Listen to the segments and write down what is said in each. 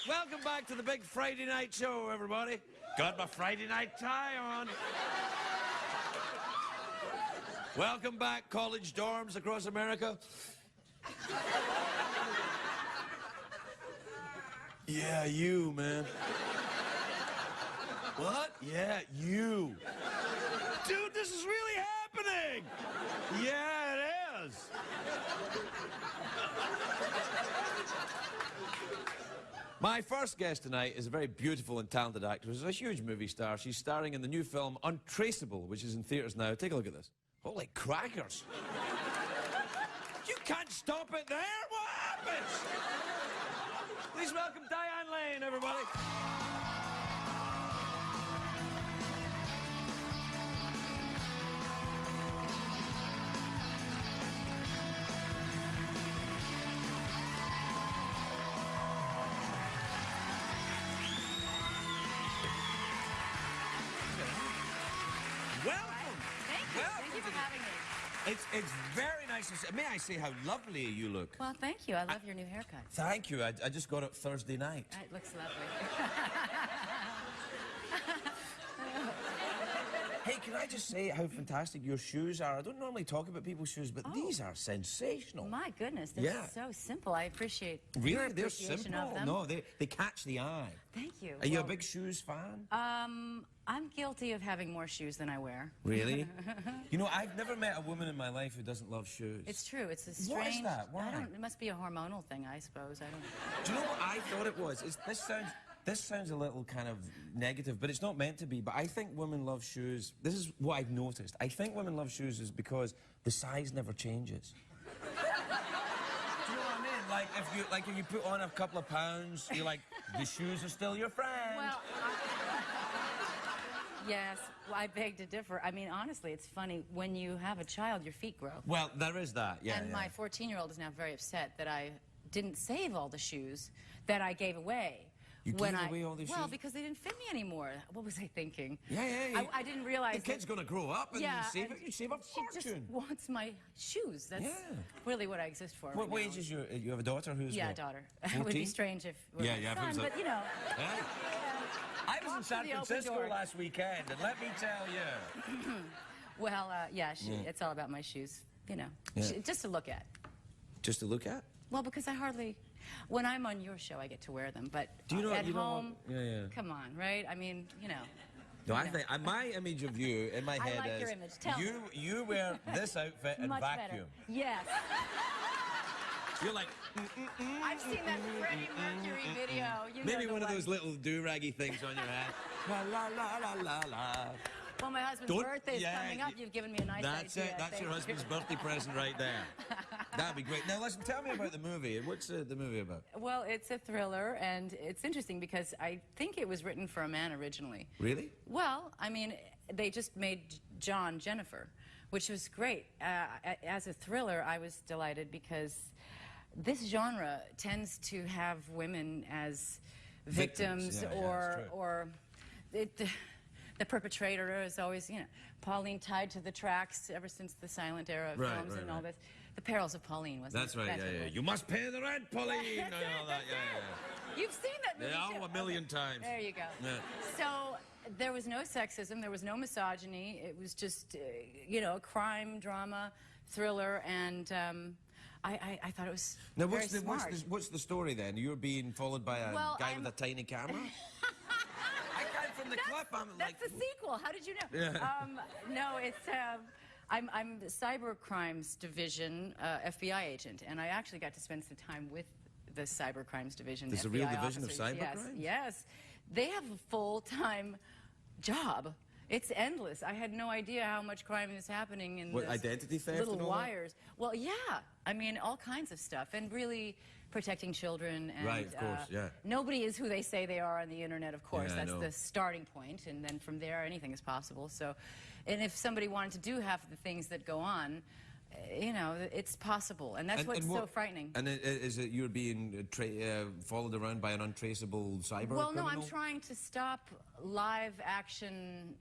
Welcome back to the big Friday night show, everybody. Got my Friday night tie on. Welcome back, college dorms across America. Yeah, you, man. What? Yeah, you. Dude, this is really happening. Yeah, it is. My first guest tonight is a very beautiful and talented actress. She's a huge movie star. She's starring in the new film Untraceable, which is in theaters now. Take a look at this. Holy crackers. You can't stop it there. What happens? Please welcome Diane Lane, everybody. Thank you for having me. It's very nice to see. May I say how lovely you look? Well, thank you. I love your new haircut. Thank you. I just got it Thursday night. It looks lovely. Hey, can I just say how fantastic your shoes are? I don't normally talk about people's shoes, but these are sensational. My goodness, they're so simple. I appreciate your Really? They're appreciation simple? of them. No, they catch the eye. Thank you. Are you a big shoes fan? I'm guilty of having more shoes than I wear. Really? You know, I've never met a woman in my life who doesn't love shoes. It's true. It's a strange... What is that? Why? It must be a hormonal thing, I suppose. I don't... Do you know what I thought it was? This sounds a little kind of negative, but it's not meant to be. But I think women love shoes. This is what I've noticed. I think women love shoes is because the size never changes. Do you know what I mean? Like if you put on a couple of pounds, you're like, the shoes are still your friend. Well, yes, I beg to differ. I mean, honestly, it's funny. When you have a child, your feet grow. Well, there is that, yeah. And my 14-year-old is now very upset that I didn't save all the shoes that I gave away. You gave away all the shoes? Well, because they didn't fit me anymore. What was I thinking? Yeah. I didn't realize the kid's going to grow up and save it. You save a fortune. She just wants my shoes. That's really what I exist for. What age is your... You have a daughter who's... Yeah, a daughter. It would be strange if it were my son, but you know. Yeah. I was in San Francisco last weekend, and let me tell you. Well, it's all about my shoes, you know. Just to look at. Just to look at? Well, because I hardly... When I'm on your show, I get to wear them, but do you know, at home, come on, right? I mean, you know. No, I think my image of you in my head I like your image. Tell me. You wear this outfit and Much vacuum. Better. Yes. You're like. I've seen that Freddie Mercury video. You Maybe know one of those little do-raggy things on your head. La la la la la la. Well, my husband's birthday's coming up. You've given me a nice idea. That's it. That's your husband's birthday present right there. That'd be great. Now, listen, tell me about the movie. What's the movie about? Well, it's a thriller, and it's interesting because I think it was written for a man originally. Really? Well, I mean, they just made John Jennifer, which was great. As a thriller, I was delighted because this genre tends to have women as victims or the perpetrator is always, you know, Pauline tied to the tracks ever since the silent era of films and all this. The Perils of Pauline, wasn't it? That's right, yeah. You must pay the rent, Pauline! You've seen that movie, too. A million times. There you go. Yeah. So, there was no sexism, there was no misogyny. It was just, you know, a crime, drama, thriller, and I thought it was very smart. What's the story, then? You're being followed by a guy with a tiny camera? From the clip, that's the sequel. How did you know? Yeah. No, it's I'm the Cyber Crimes Division FBI agent, and I actually got to spend some time with the Cyber Crimes Division. There's FBI a real division officers. of cyber crimes? Yes, they have a full-time job. It's endless. I had no idea how much crime is happening in identity theft little and all wires. That? Well, yeah. I mean, all kinds of stuff, and really protecting children. And, right, of course, nobody is who they say they are on the internet, of course. Yeah, that's the starting point, and then from there, anything is possible. So, and if somebody wanted to do half of the things that go on, you know, it's possible, and that's what's so frightening. And is it you're being followed around by an untraceable cyber criminal? No, I'm trying to stop live action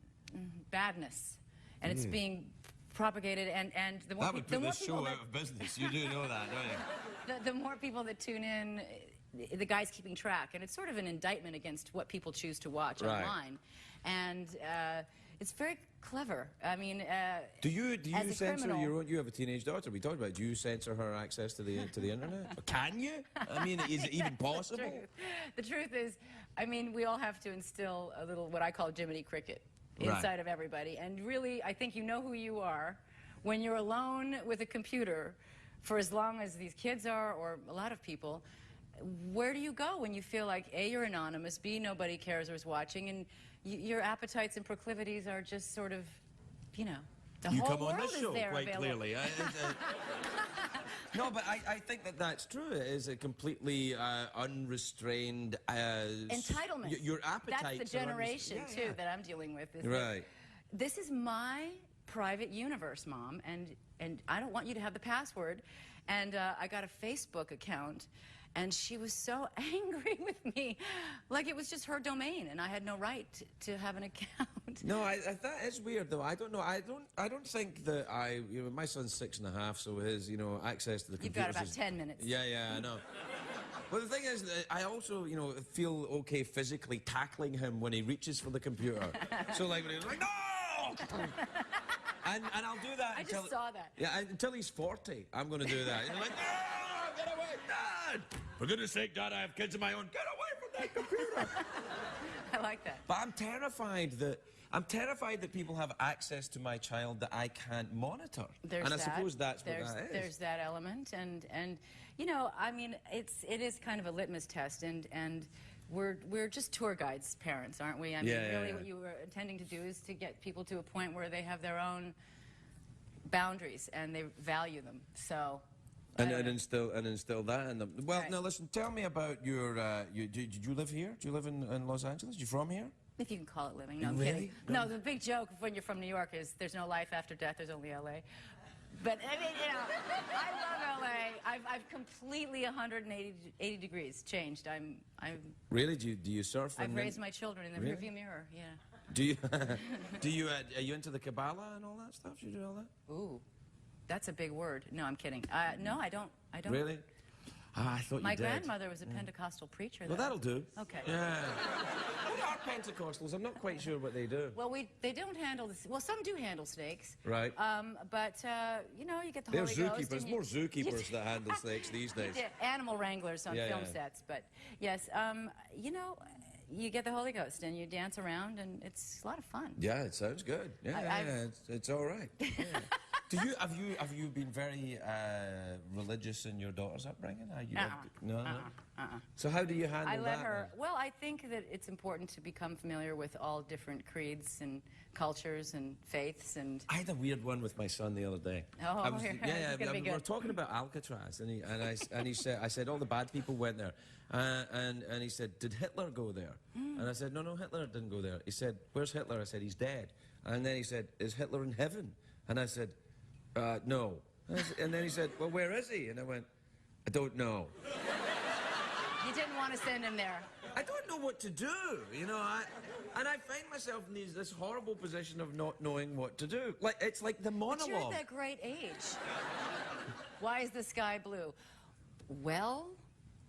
badness, and it's being propagated, and the more that would put this show out of business. You do know that, don't you? The more people that tune in, the guy's keeping track, and it's sort of an indictment against what people choose to watch online, and it's very clever. I mean, do you as a censor criminal, your own? You have a teenage daughter. We talked about it. Do you censor her access to the internet? Or can you? I mean, is it even possible? The truth is, I mean, we all have to instill a little what I call Jiminy Cricket inside of everybody, and really, I think you know who you are when you're alone with a computer for as long as these kids are, or a lot of people. Where do you go when you feel like A, you're anonymous, B, nobody cares or is watching, and your appetites and proclivities are just sort of, you know, the You whole come on world this is show there quite available. clearly. No, but I think that's true. It is a completely unrestrained entitlement. Your appetite. That's the generation too that I'm dealing with. Is right. This is my private universe, Mom, and I don't want you to have the password. And I got a Facebook account, and she was so angry with me, like it was just her domain, and I had no right to have an account. No, that is weird though. I don't know. I don't think that my son's 6.5, so his access to the You've computers got about 10 minutes. Yeah, I know. But the thing is, that I also, feel okay physically tackling him when he reaches for the computer. So like when he's like, no! And I'll do that I until... just saw that. Yeah, until he's 40, I'm going to do that. And you're like, no, get away, Dad! For goodness sake, Dad, I have kids of my own. Get away from that computer! I like that. But I'm terrified that people have access to my child that I can't monitor. There's I suppose that's what that is. There's that element, and I mean, it is kind of a litmus test, and we're just tour guides, parents, aren't we? I mean, really, what you were intending to do is to get people to a point where they have their own boundaries and they value them. So. And instill that in them. Well, now listen. Tell me about your. Did you live here? Do you live in Los Angeles? You from here? If you can call it living. No, I'm really? kidding. No, the big joke when you're from New York is there's no life after death. There's only L.A. But I mean, I love L.A. I've completely 180 degrees changed. I'm. Really? Do you surf? I've raised my children in the rearview mirror. Yeah. Do you? Are you into the Kabbalah and all that stuff? Do you do all that? Ooh. That's a big word. No, I'm kidding. No, I don't. Really? I thought my you did. grandmother was a Pentecostal preacher. Well, that'll do. Okay. Yeah. What are Pentecostals? I'm not quite sure what they do. Well, they don't handle this. Well, some do handle snakes. Right. But you get the They're Holy Ghost. Zookeepers. More zookeepers that handle snakes these days. Animal wranglers on film sets. But yes, you get the Holy Ghost and you dance around, and it's a lot of fun. Yeah, it sounds good. Yeah, it's all right. Yeah. Have you been very religious in your daughter's upbringing? No. So how do you handle that? I let her. Well, I think that it's important to become familiar with all different creeds and cultures and faiths and. I had a weird one with my son the other day. Oh, we were talking about Alcatraz, and he said, I said all the bad people went there, and he said, did Hitler go there? And I said, no, Hitler didn't go there. He said, where's Hitler? I said, he's dead. And then he said, is Hitler in heaven? And I said, no. And then he said, well, where is he? And I went, I don't know. You didn't want to send him there. I don't know what to do, and I find myself in this horrible position of not knowing what to do. It's like the monologue. But you're at that great age. Why is the sky blue? Well,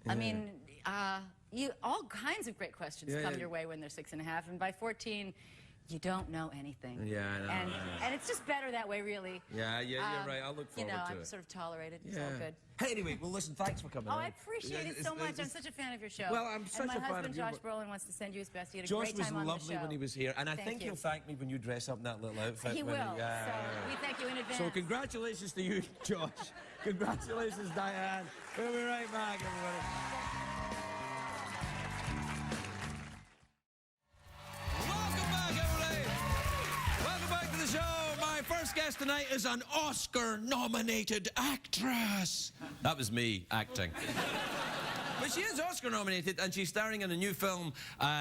I mean, all kinds of great questions come your way when they're 6.5, and by 14, you don't know anything. Yeah, I know. And it's just better that way, really. Yeah, you're right. I'll look forward to it. I'm sort of tolerated. It's all good. Hey, anyway, well, listen, thanks for coming on. I appreciate it so much. I'm such a fan of your show. Well, I'm such a fan of you. And my husband, Josh Brolin, wants to send you his best. He had a Josh great time on the show. was lovely when he was here, and I think he'll thank me when you dress up in that little outfit. He will. So we thank you in advance. So congratulations to you, Josh. Congratulations, Diane. We'll be right back, everybody. My first guest tonight is an Oscar-nominated actress. That was me acting. But she is Oscar-nominated, and she's starring in a new film,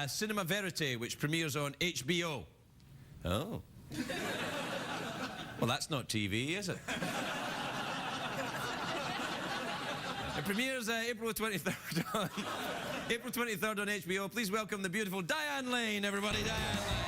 Cinema Verite, which premieres on HBO. Oh. Well, that's not TV, is it? It premieres April 23rd. April 23rd on HBO. Please welcome the beautiful Diane Lane, everybody. Diane Lane.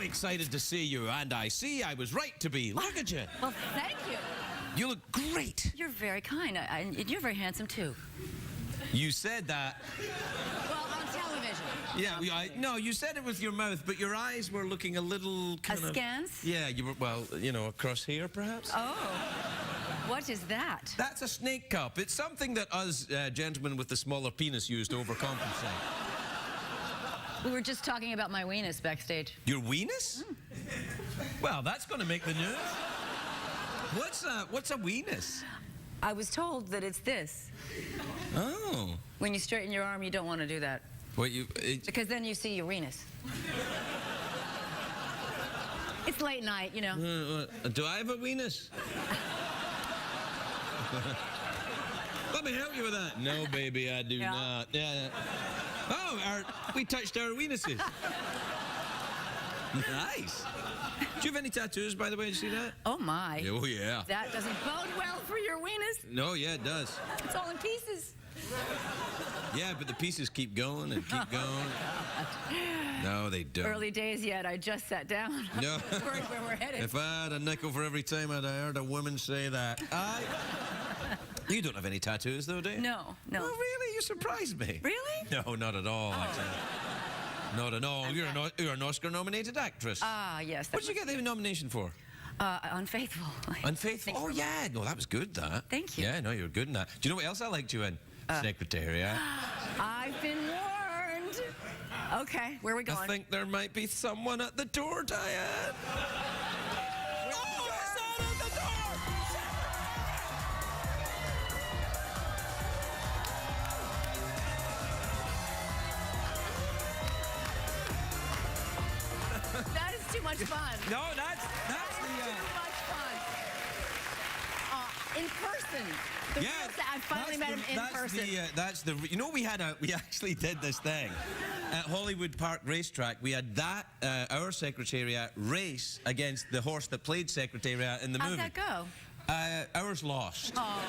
excited to see you, and I see I was right to be. Look at you. Well, thank you. You look great. You're very kind. You're very handsome, too. You said that. Well, on television. Yeah, no, you said it with your mouth, but your eyes were looking a little kind of... Askance? Yeah, you were, well, you know, across here, perhaps? Oh. What is that? That's a snake cup. It's something that us gentlemen with the smaller penis use to overcompensate. We were just talking about my weenus backstage. Your weenus? Well, that's going to make the news. What's a weenus? I was told that it's this. Oh. When you straighten your arm, you don't want to do that. What Because then you see your weenus. It's late night, you know. Do I have a weenus? Let me help you with that. No, baby, I do not. Yeah. Oh, we touched our weenuses. Nice. Do you have any tattoos, by the way? Did you see that? Oh, my. Oh, yeah. That doesn't bode well for your weenus. No, yeah, it does. It's all in pieces. Yeah, but the pieces keep going and keep going. No, they don't. Early days yet. I just sat down. No. Worried where we're headed. If I had a nickel for every time I'd heard a woman say that. You don't have any tattoos, though, do you? No, no. Oh, really? You surprised me. Really? No, not at all, actually. Not at all. Okay. You're an Oscar-nominated actress. Ah, yes. What did you get the nomination for? Unfaithful. Unfaithful? Oh, yeah. No, that was good, that. Thank you. Yeah, no, you were good in that. Do you know what else I liked you in? Secretariat. I've been warned. Okay, where are we going? I think there might be someone at the door, Diane. Oh, I saw it at the door! That is too much fun. No, that's the... Too much fun. In person. Yeah, I finally met him in person. You know, we actually did this thing at Hollywood Park Racetrack. We had that our Secretariat race against the horse that played Secretariat in the movie. How'd that go? Ours lost. Oh,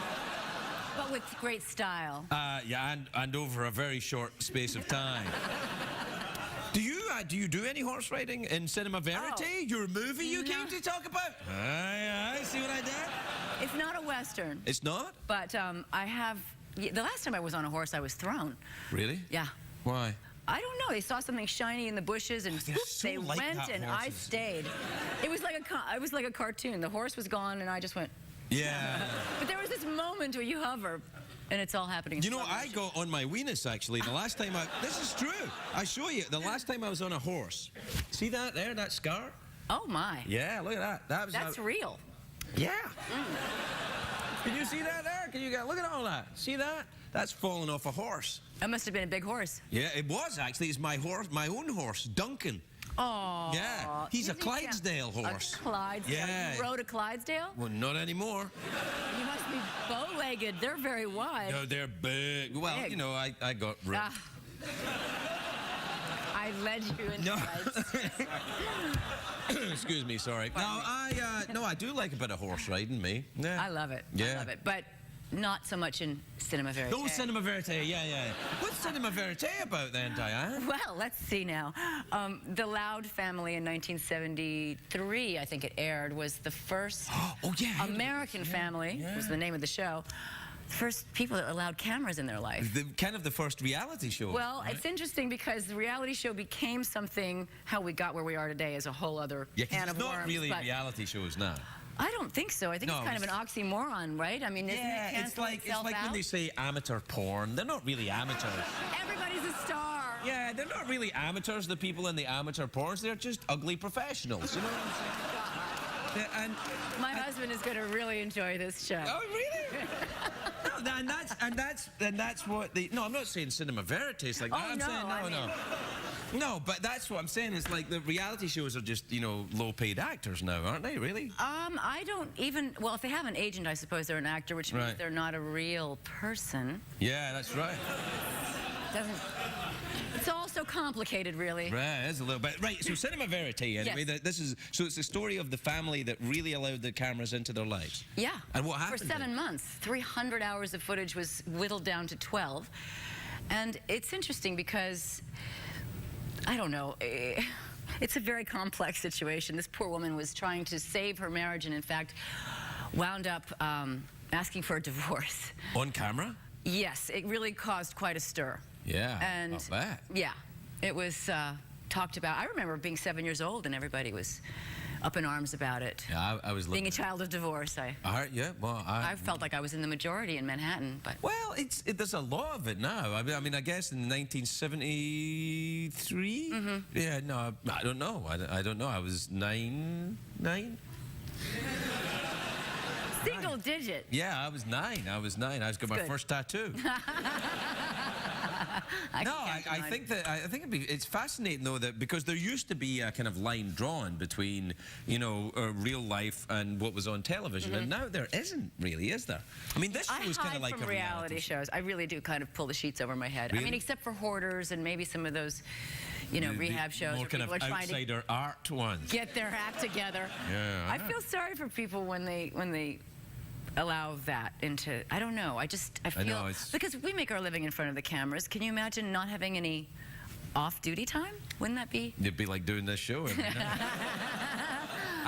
but with great style. Yeah, and over a very short space of time. Do you do any horse riding in Cinema Verite? Oh. Your movie you came to talk about? I see what I did? It's not a Western. It's not? But I have... The last time I was on a horse, I was thrown. Really? Yeah. Why? I don't know. They saw something shiny in the bushes, and they went, and I stayed. It was like a cartoon. The horse was gone, and I just went. Yeah. But there was this moment where you hover, and it's all happening. You know, I got on my weenus, actually, the last time this is true. I show you. The last time I was on a horse. See that there, that scar? Oh, my. Yeah, look at that. That's real. Yeah. Can you see that there? Look at all that. See that? That's falling off a horse. That must have been a big horse. Yeah, it was, actually. It's my own horse, Duncan. Oh. Yeah, he's a Clydesdale horse. A Clydesdale? Yeah. You rode a Clydesdale? Well, not anymore. You must be bow-legged. They're very wide. No, they're big. Well, big. You know, I got ripped. I led you into Clydesdale. Excuse me, sorry. No, I do like a bit of horse riding, me. Yeah. I love it. Yeah. I love it. But not so much in Cinema Verite. No, Cinema Verite, yeah. What's Cinema Verite about then, Diane? Well, let's see now. The Loud Family in 1973, I think it aired, was the first American Family, was the name of the show. First people that allowed cameras in their life. Kind of the first reality show. Well, right? It's interesting because the reality show became something, how we got where we are today is a whole other can of worms. It's not really reality shows now. I don't think so. I think it's kind of an oxymoron, right? I mean, isn't it canceling itself out? When they say amateur porn. They're not really amateurs. Everybody's a star. Yeah, they're not really amateurs, the people in the amateur porns. They're just ugly professionals, you know what I'm saying? My husband is going to really enjoy this show. Oh, really? No, and that's what the... No, I'm not saying Cinema Verite is like that. I'm saying, no, but that's what I'm saying. It's like the reality shows are just, you know, low-paid actors now, aren't they, really? I don't even... Well, if they have an agent, I suppose they're an actor, which means they're not a real person. Yeah, that's right. It's all so complicated, really. Right, it's a little bit. Right, so Cinema Verite, anyway, yes. So it's the story of the family that really allowed the cameras into their lives. Yeah. And what happened? For 7 months. 300 hours of footage was whittled down to 12. And it's interesting because, I don't know, It's a very complex situation. This poor woman was trying to save her marriage and, in fact, wound up asking for a divorce. On camera? Yes, it really caused quite a stir. Yeah, And not bad. yeah, it was talked about. I remember being 7 years old and everybody was up in arms about it. Yeah, I was being a child of divorce. Yeah, well, I felt like I was in the majority in Manhattan, but well, there's a law of it now. I mean, I guess in 1973. Yeah, no, I don't know. I don't know. I was nine. single digit. Yeah, I was nine. I got my good. first tattoo. I think it's fascinating though that because there used to be a kind of line drawn between real life and what was on television, and now there isn't really, is there? I mean, this show is kind of like from a reality shows. I really do kind of pull the sheets over my head. Really? I mean, except for Hoarders and maybe some of those, rehab shows more where kind people of are trying outsider art ones. to get their act together. Yeah, I feel sorry for people when they allow that into, I don't know, I feel, know, because we make our living in front of the cameras. Can you imagine not having any off-duty time? Wouldn't that be? It'd be like doing this show every night.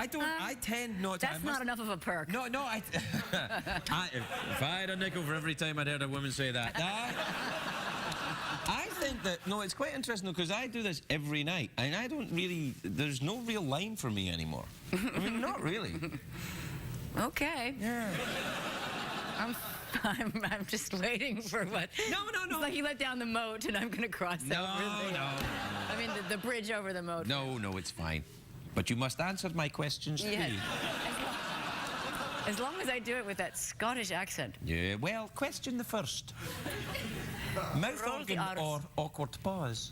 I tend not to. That's not enough of a perk. No, if I had a nickel for every time I'd heard a woman say that. I think that, no, it's quite interesting because I do this every night and I don't really, there's no real line for me anymore. I mean, not really. Okay. Yeah. I'm just waiting for what. No. It's like you let down the moat and I'm going to cross over. No. I mean, the bridge over the moat. No, it's fine. But you must answer my questions too. Yes. As long as I do it with that Scottish accent. Yeah, well, question the first. Mouth Roll the organ R's. or awkward pause?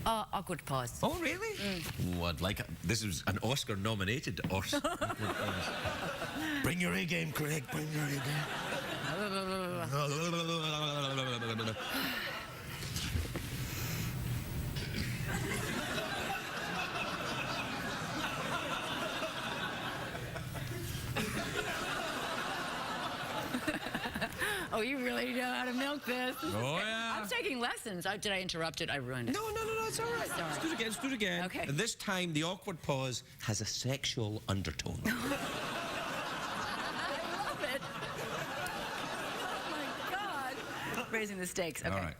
Awkward pause. Oh, really? Oh, I'd like it. This is an Oscar-nominated awkward pause. Bring your A-game, Craig. Bring your A-game. Oh, you really know how to milk this. Oh, yeah. I'm taking lessons. Did I interrupt it? I ruined it. No, it's all right. Sorry. Let's do it again. Okay. And this time, the awkward pause has a sexual undertone. I love it. Oh, my God. Raising the stakes. Okay. All right.